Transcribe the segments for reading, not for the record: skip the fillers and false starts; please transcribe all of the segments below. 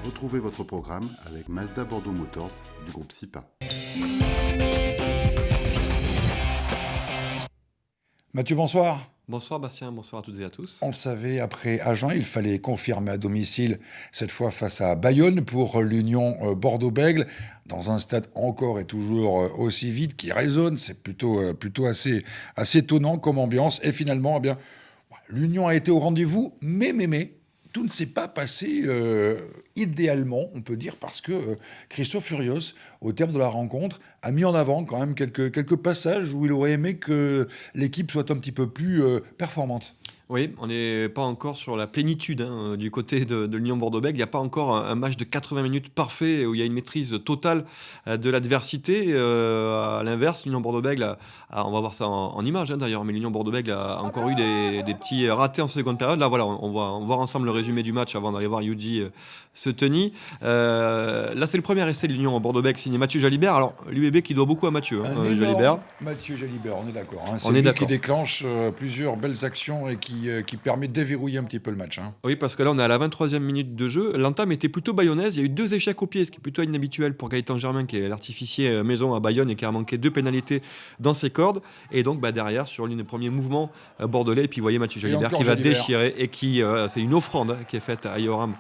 Retrouvez votre programme avec Mazda Bordeaux Motors du groupe SIPA. Mathieu, bonsoir. Bonsoir Bastien, bonsoir à toutes et à tous. On le savait, après Agen, il fallait confirmer à domicile, cette fois face à Bayonne pour l'Union Bordeaux-Bègles, dans un stade encore et toujours aussi vide, qui résonne. C'est plutôt assez étonnant comme ambiance. Et finalement, l'Union a été au rendez-vous, mais, tout ne s'est pas passé idéalement, on peut dire, parce que Christophe Furios, au terme de la rencontre, a mis en avant quand même quelques passages où il aurait aimé que l'équipe soit un petit peu plus performante. Oui, on n'est pas encore sur la plénitude du côté de l'Union Bordeaux-Bègles. Il n'y a pas encore un match de 80 minutes parfait où il y a une maîtrise totale de l'adversité. À l'inverse, l'Union Bordeaux-Bègles, on va voir ça en image d'ailleurs, mais l'Union Bordeaux-Bègles a encore eu des petits ratés en seconde période. Là, voilà, on va voir ensemble le résumé du match avant d'aller voir Yuji se tenir. Là, c'est le premier essai de l'Union Bordeaux-Bègles signé Mathieu Jalibert. Alors, l'UBB qui doit beaucoup à Mathieu Jalibert. Mathieu Jalibert, on est d'accord. C'est on lui est d'accord. Qui déclenche plusieurs belles actions et qui permet de déverrouiller un petit peu le match. Oui, parce que là, on est à la 23e minute de jeu. L'entame était plutôt bayonnaise. Il y a eu 2 échecs au pied, ce qui est plutôt inhabituel pour Gaëtan Germain, qui est l'artificier maison à Bayonne et qui a manqué 2 pénalités dans ses cordes. Et donc, derrière, sur l'une des premiers mouvements bordelais, et puis vous voyez Mathieu Jalibert qui va déchirer et qui, c'est une offrande qui est faite à Yoram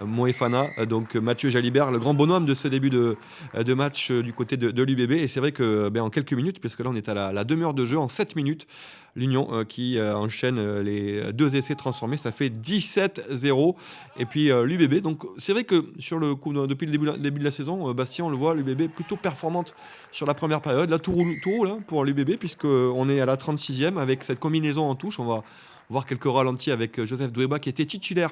Moefana. Donc, Mathieu Jalibert, le grand bonhomme de ce début de match du côté de l'UBB. Et c'est vrai que en quelques minutes, puisque là, on est à la demi-heure de jeu, en 7 minutes, l'Union qui enchaîne les 2 essais transformés, ça fait 17-0. Et puis l'UBB, donc c'est vrai que sur le coup, depuis le début de la saison, Bastien, on le voit, l'UBB plutôt performante sur la première période. Là, tout roule pour l'UBB, puisqu'on est à la 36e avec cette combinaison en touche. On va voir quelques ralentis avec Joseph Douéba qui était titulaire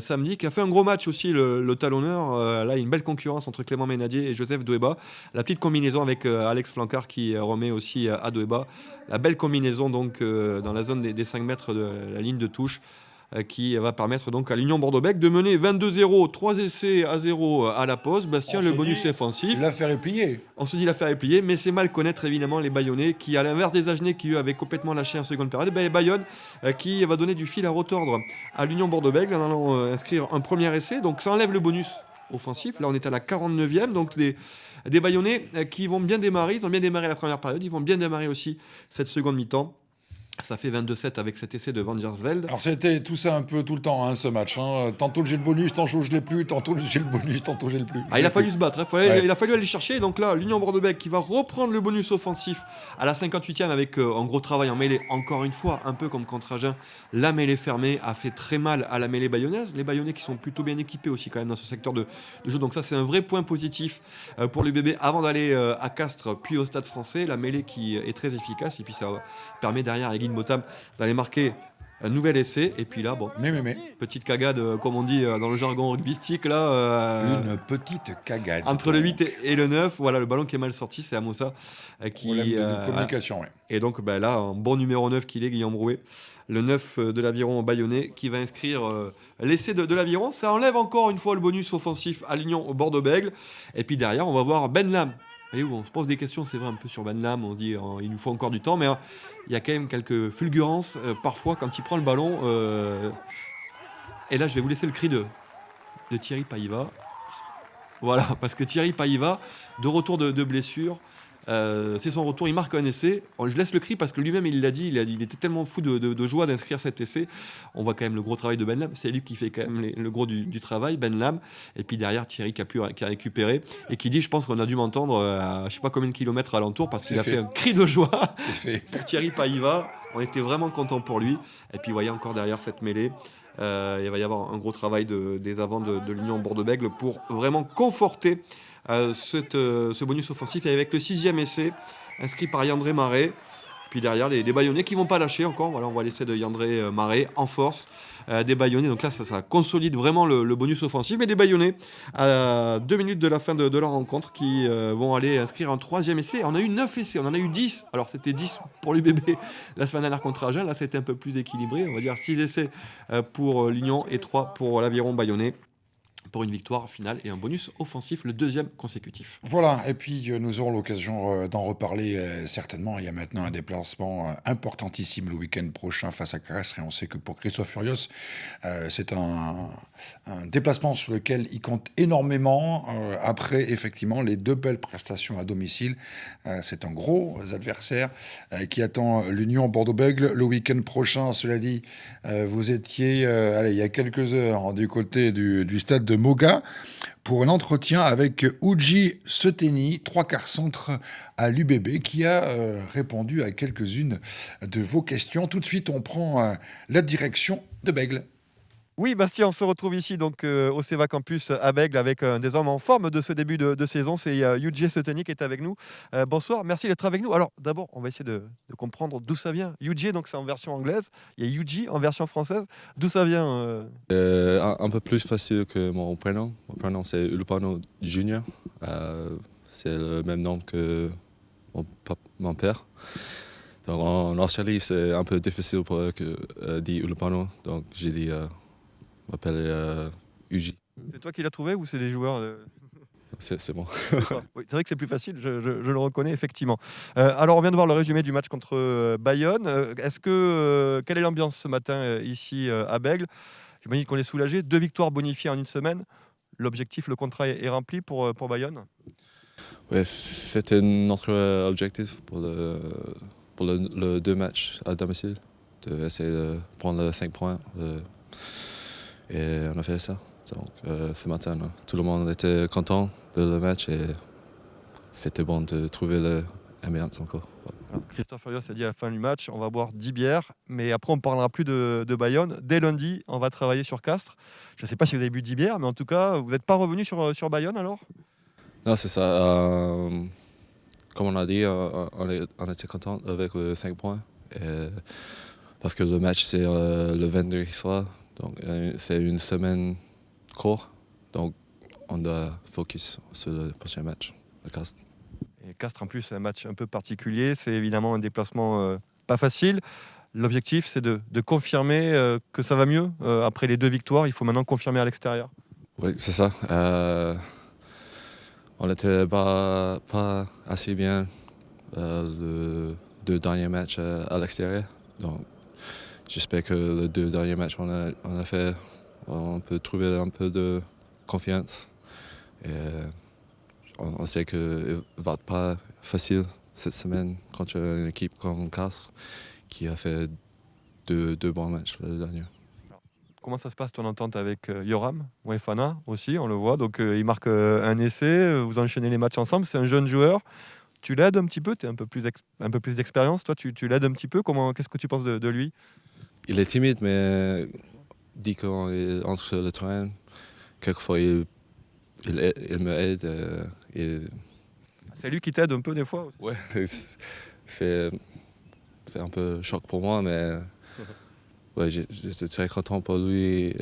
samedi, qui a fait un gros match aussi, le talonneur. Là, il y a une belle concurrence entre Clément Ménadier et Joseph Douéba. La petite combinaison avec Alex Flancard qui remet aussi à Douéba. La belle combinaison donc dans la zone des 5 mètres de la ligne de touche qui va permettre donc à l'Union Bordeaux-Bègles de mener 22-0, 3 essais à 0 à la pause. Bastien, le bonus offensif. L'affaire est pliée. On se dit l'affaire est pliée, mais c'est mal connaître évidemment les Bayonnais qui, à l'inverse des Agenais qui eux avaient complètement lâché en seconde période, Bayonne qui va donner du fil à retordre à l'Union Bordeaux-Bègles en allant inscrire un premier essai. Donc ça enlève le bonus offensif. Là on est à la 49e, donc des Bayonnais qui vont bien démarrer. Ils ont bien démarré la première période, ils vont bien démarrer aussi cette seconde mi-temps. Ça fait 22-7 avec cet essai de Van Jersveld. Alors c'était tout ça un peu tout le temps, ce match. Tantôt j'ai le bonus, tantôt je l'ai plus, tantôt j'ai le bonus, tantôt j'ai le plus. Il a fallu se battre, il a fallu aller chercher. Donc là, l'Union Bordeaux-Bègles qui va reprendre le bonus offensif à la 58e avec un gros travail en mêlée. Encore une fois, un peu comme contre Agen, la mêlée fermée a fait très mal à la mêlée bayonnaise. Les Bayonnais qui sont plutôt bien équipés aussi quand même dans ce secteur de jeu. Donc ça, c'est un vrai point positif pour l'UBB avant d'aller à Castres puis au Stade Français. La mêlée qui est très efficace et puis ça permet derrière à Guy Botham d'aller marquer un nouvel essai. Et puis là, petite cagade, comme on dit dans le jargon rugbystique là. Une petite cagade. Entre le 8 et le 9, voilà, le ballon qui est mal sorti, c'est Amossa qui... Problème de communication, ouais. Et donc là, un bon numéro 9 qu'il est, Guillaume Rouet, le 9 de l'Aviron bayonnais, qui va inscrire l'essai de l'Aviron. Ça enlève encore une fois le bonus offensif à l'Union Bordeaux-Bègles. Et puis derrière, on va voir Ben Lam. Et où on se pose des questions, c'est vrai, un peu sur Ben Lam, on dit il nous faut encore du temps, mais il y a quand même quelques fulgurances parfois quand il prend le ballon. Et là, je vais vous laisser le cri de Thierry Païva. Voilà, parce que Thierry Païva, de retour de blessure, c'est son retour, il marque un essai. Je laisse le cri parce que lui-même il l'a dit, il était tellement fou de joie d'inscrire cet essai. On voit quand même le gros travail de Ben Lam, c'est lui qui fait quand même le gros du travail, Ben Lam. Et puis derrière Thierry qui a récupéré et qui dit, je pense qu'on a dû m'entendre à je sais pas combien de kilomètres alentour parce qu'il a fait un cri de joie. C'est fait. Pour Thierry Païva, on était vraiment content pour lui. Et puis vous voyez encore derrière cette mêlée. Il va y avoir un gros travail des avants de l'Union Bordeaux-Bègles pour vraiment conforter ce bonus offensif. Et avec le 6e essai inscrit par Yandré Marais, puis derrière des Bayonnais qui vont pas lâcher encore. Voilà, on voit l'essai de Yandré Marais en force des Bayonnais. Donc là ça consolide vraiment le bonus offensif. Mais des Bayonnais à 2 minutes de la fin de leur rencontre qui vont aller inscrire un 3e essai. On a eu 9 essais, on en a eu 10. Alors c'était 10 pour l'UBB la semaine dernière contre Agen. Là c'était un peu plus équilibré. On va dire 6 essais pour l'Union et 3 pour l'Aviron bayonnais. pour une victoire finale et un bonus offensif, le deuxième consécutif. Voilà, et puis nous aurons l'occasion d'en reparler certainement. Il y a maintenant un déplacement importantissime le week-end prochain face à Castres, et on sait que pour Christophe Furios, c'est un déplacement sur lequel il compte énormément. Après, effectivement, les 2 belles prestations à domicile, c'est un gros adversaire qui attend l'Union Bordeaux-Bègles le week-end prochain. Cela dit, vous étiez, il y a quelques heures, du côté du stade de Moga pour un entretien avec Uji Seteni, 3/4 centre à l'UBB, qui a répondu à quelques-unes de vos questions. Tout de suite, on prend la direction de Bègles. Oui, Bastien, on se retrouve ici donc au Seva Campus à Bègles avec un des hommes en forme de ce début de saison. C'est Uji Seteni qui est avec nous. Bonsoir, merci d'être avec nous. Alors d'abord, on va essayer de comprendre d'où ça vient. Uji, donc c'est en version anglaise. Il y a Uji en version française. D'où ça vient Un peu plus facile que mon prénom. Mon prénom c'est Ulupano Junior. C'est le même nom que mon père. Donc en Australie, c'est un peu difficile pour eux de dire Ulupano. Donc j'ai dit m'appeler Uji. C'est toi qui l'as trouvé ou c'est les joueurs C'est bon. Oui, c'est vrai que c'est plus facile, je le reconnais effectivement. Alors on vient de voir le résumé du match contre Bayonne. Quelle est l'ambiance ce matin ici à Bègles? J'imagine qu'on est soulagé. 2 victoires bonifiées en une semaine. L'objectif, le contrat est rempli pour Bayonne. Ouais, c'était notre objectif pour le 2 matchs à domicile, d'essayer de prendre les 5 points. Et on a fait ça. Donc ce matin, tout le monde était content de le match et c'était bon de trouver l'ambiance encore. Alors, Christophe Furios a dit à la fin du match, on va boire 10 bières, mais après on ne parlera plus de Bayonne. Dès lundi, on va travailler sur Castres. Je ne sais pas si vous avez bu 10 bières, mais en tout cas, vous n'êtes pas revenu sur Bayonne alors? Non, c'est ça. Comme on a dit, on était content avec les 5 points. Parce que le match, c'est le 22 soir. Donc c'est une semaine courte. Donc on doit focus sur le prochain match à Castres. Et Castres, en plus, c'est un match un peu particulier. C'est évidemment un déplacement pas facile. L'objectif, c'est de confirmer que ça va mieux. Après les 2 victoires, il faut maintenant confirmer à l'extérieur. Oui, c'est ça. On n'était pas assez bien les 2 derniers matchs à l'extérieur. Donc j'espère que les 2 derniers matchs qu'on a fait, on peut trouver un peu de confiance. Et on sait qu'il ne va pas facile cette semaine contre une équipe comme Castres qui a fait deux bons matchs l'année dernière. Comment ça se passe ton entente avec Yoram Moefana aussi, on le voit. Donc il marque un essai, vous enchaînez les matchs ensemble. C'est un jeune joueur. Tu l'aides un petit peu, tu as un peu plus d'expérience. Toi, tu l'aides un petit peu. Qu'est-ce que tu penses de lui? Il est timide, mais dès qu'on entre sur le terrain, quelquefois il me aide. C'est lui qui t'aide un peu des fois aussi. Ouais, c'est un peu choc pour moi, mais ouais, j'étais très content pour lui.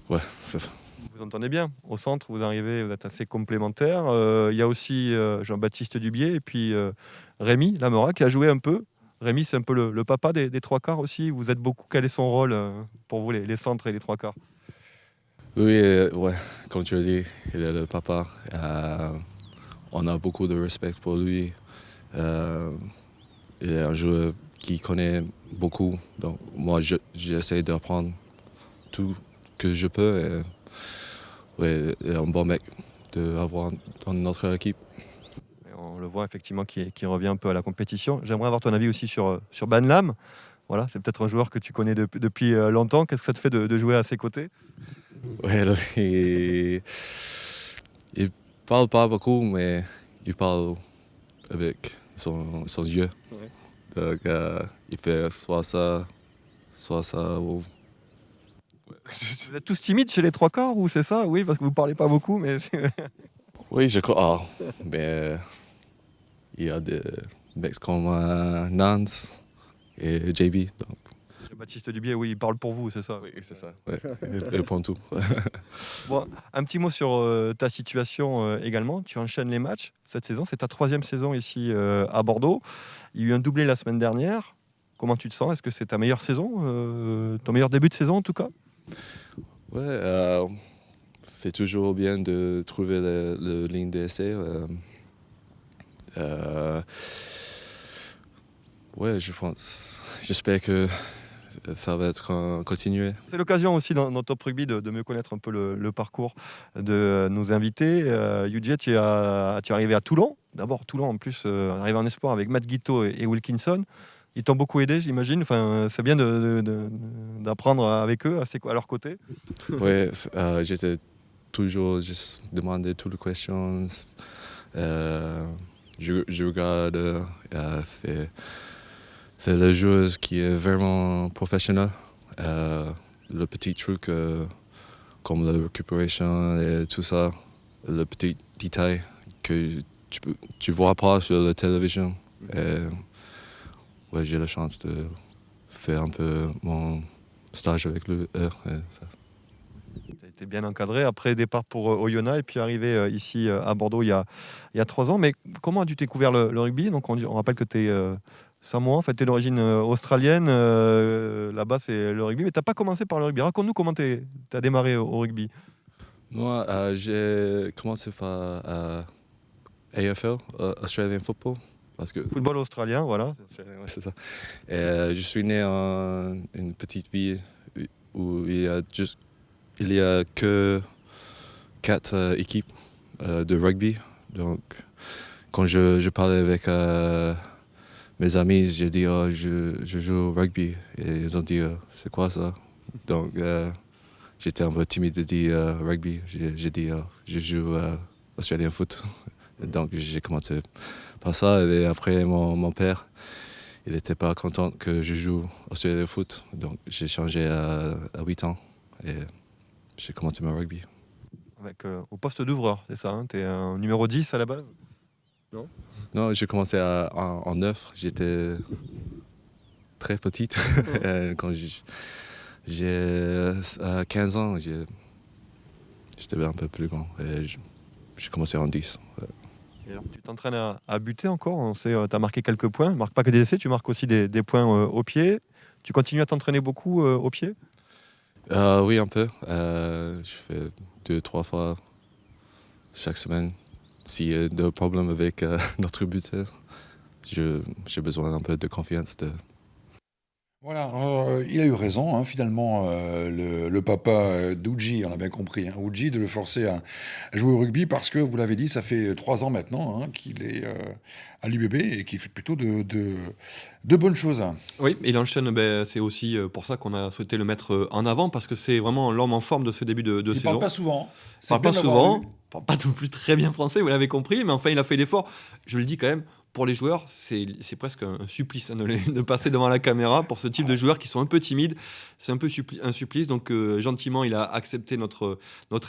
Ouais, c'est ça. Vous entendez bien. Au centre, vous arrivez, vous êtes assez complémentaires. Il y a aussi Jean-Baptiste Dubié et puis Rémi Lamora qui a joué un peu. Rémi, c'est un peu le papa des 3/4 aussi. Vous êtes beaucoup. Quel est son rôle pour vous, les centres et les 3/4? Oui, ouais, comme tu l'as dit, il est le papa. On a beaucoup de respect pour lui. Il est un joueur qui connaît beaucoup. Donc moi, j'essaie d'apprendre tout que je peux. Et, ouais, il est un bon mec d'avoir dans notre équipe. Et on le voit effectivement qui revient un peu à la compétition. J'aimerais avoir ton avis aussi sur Ben Lam. Voilà, c'est peut-être un joueur que tu connais depuis longtemps. Qu'est-ce que ça te fait de jouer à ses côtés? Ouais, là, il parle pas beaucoup, mais il parle avec son yeux. Ouais. Donc, il fait soit ça ou... Vous êtes tous timides chez les 3/4 ou c'est ça? Oui, parce que vous parlez pas beaucoup, mais Oui, je crois. Mais il y a des mecs comme Nance et JB. Donc. Baptiste Dubié, oui, il parle pour vous, c'est ça? Oui, c'est ça. Ouais. Il prend tout. Bon, un petit mot sur ta situation également. Tu enchaînes les matchs cette saison. C'est ta 3e saison ici à Bordeaux. Il y a eu un doublé la semaine dernière. Comment tu te sens? Est-ce que c'est ta meilleure saison? Ton meilleur début de saison en tout cas? Ouais, c'est toujours bien de trouver la ligne d'essai. Ouais, je pense. J'espère que ça va être continué. C'est l'occasion aussi dans Top Rugby de mieux connaître un peu le parcours de nos invités. Yujie, tu es arrivé à Toulon. D'abord, Toulon, en plus, arrivé en espoir avec Matt Guiteau et Wilkinson. Ils t'ont beaucoup aidé, j'imagine. Enfin, c'est bien d'apprendre avec eux, à leur côté. Ouais, j'étais toujours juste demander toutes les questions. Je regarde. C'est le joueur qui est vraiment professionnel. Le petit truc comme la récupération et tout ça, le petit détail que tu vois pas sur la télévision. Et, ouais, j'ai la chance de faire un peu mon stage avec lui. Tu as été bien encadré. Après, départ pour Oyonnax et puis arrivé ici à Bordeaux il y a 3 ans. Mais comment as-tu découvert le rugby? Donc, on rappelle que tu es samoan, en fait, tu es d'origine australienne. Là-bas, c'est le rugby. Mais tu n'as pas commencé par le rugby. Raconte-nous comment tu as démarré au rugby. Moi, j'ai commencé par AFL, Australian Football. Parce que Football australien, voilà. ouais, c'est ça. Et, je suis né en une petite ville où il y a que 4 équipes de rugby. Donc, quand je parlais avec mes amis, j'ai dit oh, je joue au rugby. Et ils ont dit c'est quoi ça? Donc, j'étais un peu timide de dire rugby. J'ai dit je joue Australian foot. Donc, j'ai commencé par ça. Et après, mon père, il n'était pas content que je joue Australian foot. Donc, j'ai changé à 8 ans et j'ai commencé mon rugby. Avec, au poste d'ouvreur, c'est ça, hein? Tu es un numéro 10 à la base? Non, j'ai commencé en 9. J'étais très petite. Quand j'ai 15 ans, j'étais un peu plus grand. Et j'ai commencé en 10. Ouais. Et alors, tu t'entraînes à buter encore. On sait, tu as marqué quelques points. Tu ne marques pas que des essais, tu marques aussi des points au pied. Tu continues à t'entraîner beaucoup au pied? Oui, un peu. Je fais 2-3 fois chaque semaine. S'il y a des problèmes avec notre buteur, j'ai besoin un peu de confiance. Voilà, il a eu raison, hein, finalement, le papa d'Uji, on a bien compris, hein, Uji, de le forcer à jouer au rugby parce que, vous l'avez dit, ça fait 3 ans maintenant hein, qu'il est à l'UBB et qu'il fait plutôt de bonnes choses. Oui, il enchaîne. C'est aussi pour ça qu'on a souhaité le mettre en avant parce que c'est vraiment l'homme en forme de ce début de Il saison. parle pas souvent. Il parle pas souvent, parle pas non plus très bien français, vous l'avez compris, mais enfin il a fait l'effort. Je le dis quand même, pour les joueurs, c'est presque un supplice hein, de passer devant la caméra. Pour ce type de joueurs qui sont un peu timides, c'est un peu un supplice. Donc gentiment, il a accepté notre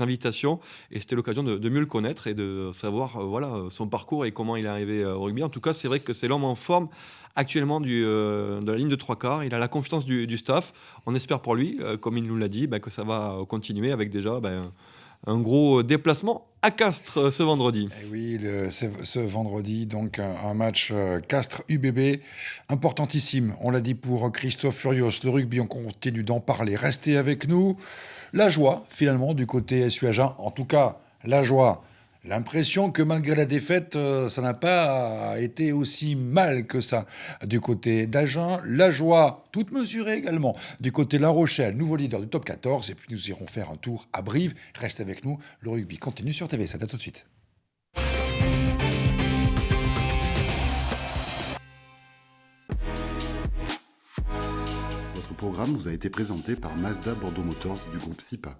invitation et c'était l'occasion de mieux le connaître et de savoir voilà, son parcours et comment il est arrivé au rugby. En tout cas, c'est vrai que c'est l'homme en forme actuellement de la ligne de 3/4. Il a la confiance du staff. On espère pour lui, comme il nous l'a dit, que ça va continuer avec déjà un gros déplacement à Castres ce vendredi. Et oui, ce vendredi, donc un match Castres-UBB importantissime. On l'a dit pour Christophe Furios, le rugby, on continue d'en parler. Restez avec nous. La joie, finalement, du côté SU Agen. En tout cas, la joie. L'impression que malgré la défaite, ça n'a pas été aussi mal que ça. Du côté d'Agen, la joie, toute mesurée également. Du côté de La Rochelle, nouveau leader du top 14. Et puis nous irons faire un tour à Brive. Reste avec nous, le rugby continue sur TV7. À tout de suite. Votre programme vous a été présenté par Mazda Bordeaux Motors du groupe SIPA.